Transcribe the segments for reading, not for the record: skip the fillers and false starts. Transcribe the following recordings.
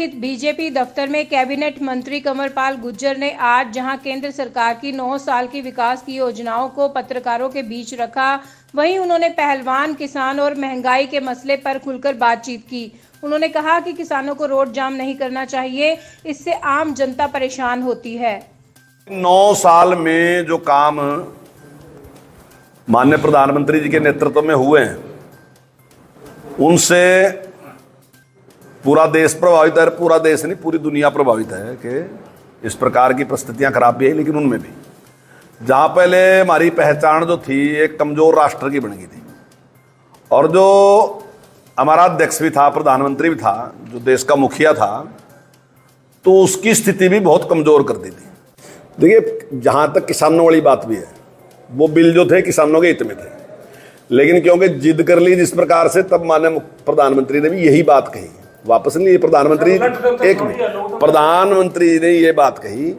स्थित बीजेपी दफ्तर में कैबिनेट मंत्री कंवरपाल गुर्जर ने आज जहां केंद्र सरकार की 9 साल की विकास की योजनाओं को पत्रकारों के बीच रखा, वहीं उन्होंने पहलवान, किसान और महंगाई के मसले पर खुलकर बातचीत की। उन्होंने कहा कि किसानों को रोड जाम नहीं करना चाहिए, इससे आम जनता परेशान होती है। 9 साल में जो काम माननीय प्रधानमंत्री जी के नेतृत्व में हुए हैं, उनसे पूरा देश प्रभावित है। पूरा देश नहीं, पूरी दुनिया प्रभावित है कि इस प्रकार की परिस्थितियां खराब भी है, लेकिन उनमें भी जहां पहले हमारी पहचान जो थी एक कमजोर राष्ट्र की बन गई थी, और जो हमारा अध्यक्ष भी था, प्रधानमंत्री भी था, जो देश का मुखिया था, तो उसकी स्थिति भी बहुत कमजोर कर दी थी। देखिए, जहां तक किसानों वाली बात भी है, वो बिल जो थे किसानों के हित में थे, लेकिन क्योंकि जिद कर ली जिस प्रकार से, तब माननीय प्रधानमंत्री ने भी यही बात कही। वापस नहीं, प्रधानमंत्री एक मिनट, प्रधानमंत्री ने ये बात कही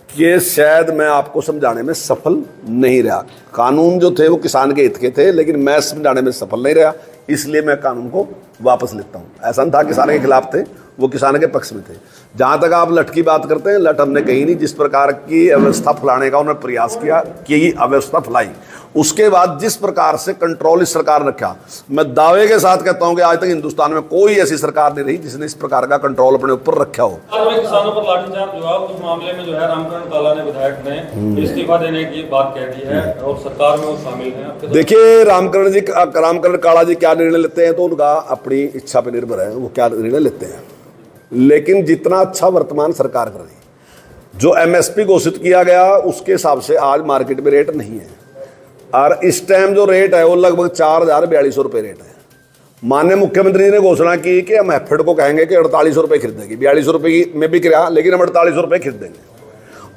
कि शायद मैं आपको समझाने में सफल नहीं रहा। कानून जो थे वो किसान के हित के थे, लेकिन मैं समझाने में सफल नहीं रहा, इसलिए मैं कानून को वापस लेता हूं। ऐसा नहीं था किसान के खिलाफ थे, वो किसान के पक्ष में थे। जहां तक आप लठ की बात करते हैं, लठ हमने कही नहीं। जिस प्रकार की अव्यवस्था फैलाने का उन्होंने प्रयास किया कि अव्यवस्था फैलाई, उसके बाद जिस प्रकार से कंट्रोल इस सरकार ने रखा, मैं दावे के साथ कहता हूं कि आज तक हिंदुस्तान में कोई ऐसी सरकार नहीं रही जिसने इस प्रकार का कंट्रोल अपने ऊपर रखा हो। किसानों पर लाठीचार्ज हुआ, उस मामले में जो है रामकरण काला ने, विधायक ने इस्तीफा देने की बात कह दी है और सरकार में वो शामिल है। देखिए, रामकरण काला जी क्या निर्णय लेते हैं तो उनका अपनी इच्छा पर निर्भर है, वो क्या निर्णय लेते हैं। लेकिन जितना अच्छा वर्तमान सरकार कर रही, जो एमएसपी घोषित किया गया उसके हिसाब से आज मार्केट में रेट नहीं है, और इस टाइम जो रेट है वो लगभग 4,042 रुपये रेट है। माननीय मुख्यमंत्री जी ने घोषणा की कि हम एफेड को कहेंगे कि 48 रुपये खरीदेगी, 42 रुपये में बिक रहा, लेकिन हम 48 रुपये खरीदेंगे,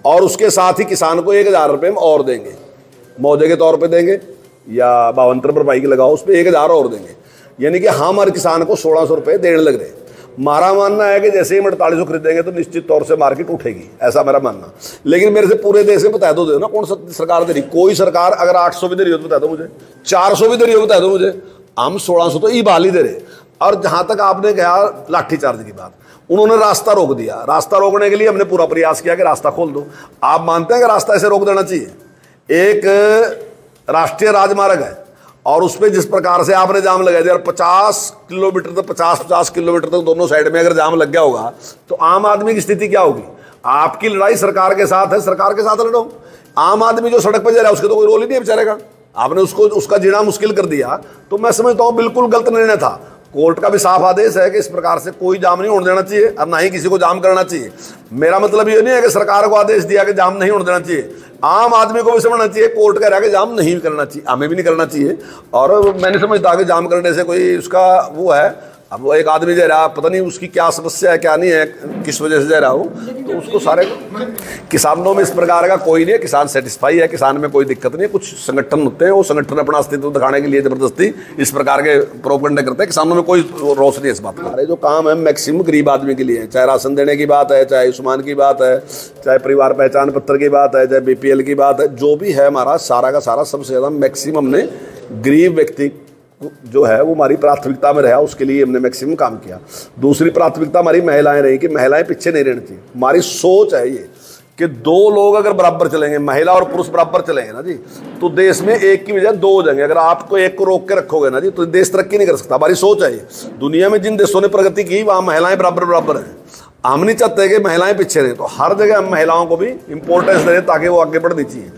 और उसके साथ ही किसान को 1,000 रुपये में और देंगे, मुआवजे के तौर पर देंगे, या 52 भरपाई की लगाओ, उस पर 1,000 और देंगे। यानी कि हम हर किसान को 1,600 रुपये देने लग रहे हैं। हमारा मानना है कि जैसे ही हम 4800 खरीदेंगे तो निश्चित तौर से मार्केट उठेगी, ऐसा मेरा मानना। लेकिन मेरे से पूरे देश में बता दो ना, कौन सा सरकार दे रही? कोई सरकार अगर 800 भी दे रही हो तो बता दो मुझे, 400 भी दे रही हो बता दो मुझे। हम 1600 तो ई बाल ही दे रहे। और जहां तक आपने कहा लाठीचार्ज की बात, उन्होंने रास्ता रोक दिया। रास्ता रोकने के लिए हमने पूरा प्रयास किया कि रास्ता खोल दो। आप मानते हैं कि रास्ता ऐसे रोक देना चाहिए? एक राष्ट्रीय राजमार्ग है और उस पर जिस प्रकार से आपने जाम लगा दिया, 50 किलोमीटर तक, 50 किलोमीटर तक दोनों साइड में अगर जाम लग गया होगा तो आम आदमी की स्थिति क्या होगी? आपकी लड़ाई सरकार के साथ है, सरकार के साथ लड़ो। आम आदमी जो सड़क पर जा रहा है उसके तो कोई रोल ही नहीं है बेचारेगा। आपने उसका जीना मुश्किल कर दिया, तो मैं समझता हूं बिल्कुल गलत निर्णय था। कोर्ट का भी साफ आदेश है कि इस प्रकार से कोई जाम नहीं होने देना चाहिए, और ना ही किसी को जाम करना चाहिए। मेरा मतलब ये नहीं है कि सरकार को आदेश दिया कि जाम नहीं होने देना चाहिए, आम आदमी को भी समझना चाहिए कोर्ट कह रहा है कि जाम नहीं करना चाहिए, हमें भी नहीं करना चाहिए। और मैं नहीं समझता कि जाम करने से कोई उसका वो है। अब वो एक आदमी जा रहा, पता नहीं उसकी क्या समस्या है, क्या नहीं है, किस वजह से जा रहा हो, तो उसको सारे किसानों में इस प्रकार का कोई नहीं है। किसान सेटिस्फाई है, किसान में कोई दिक्कत नहीं है। कुछ संगठन होते हैं, वो संगठन अपना अस्तित्व दिखाने के लिए जबरदस्ती इस प्रकार के प्रोपेगेंडा करते हैं। किसानों में कोई रोष नहीं है इस बात का। अरे जो काम है मैक्सिमम गरीब आदमी के लिए है, चाहे राशन देने की बात है, चाहे आयुष्मान की बात है, चाहे परिवार पहचान पत्र की बात है, चाहे बीपीएल की बात है, जो भी है हमारा सारा का सारा सबसे ज्यादा मैक्सिमम ने गरीब व्यक्ति जो है वो हमारी प्राथमिकता में रहा, उसके लिए हमने मैक्सिमम काम किया। दूसरी प्राथमिकता हमारी महिलाएं रही कि महिलाएं पीछे नहीं रहनी चाहिए। हमारी सोच है ये कि 2 लोग अगर बराबर चलेंगे, महिला और पुरुष बराबर चलेंगे ना जी, तो देश में एक की बजाय 2 हो जाएंगे। अगर आपको एक को रोक के रखोगे ना जी, तो देश तरक्की नहीं कर सकता। हमारी सोच है ये। दुनिया में जिन देशों ने प्रगति की वहां महिलाएं बराबर हैं। हम नहीं चाहते कि महिलाएं पीछे रहें, तो हर जगह हम महिलाओं को भी इंपॉर्टेंस दें ताकि वो आगे बढ़नी चाहिए।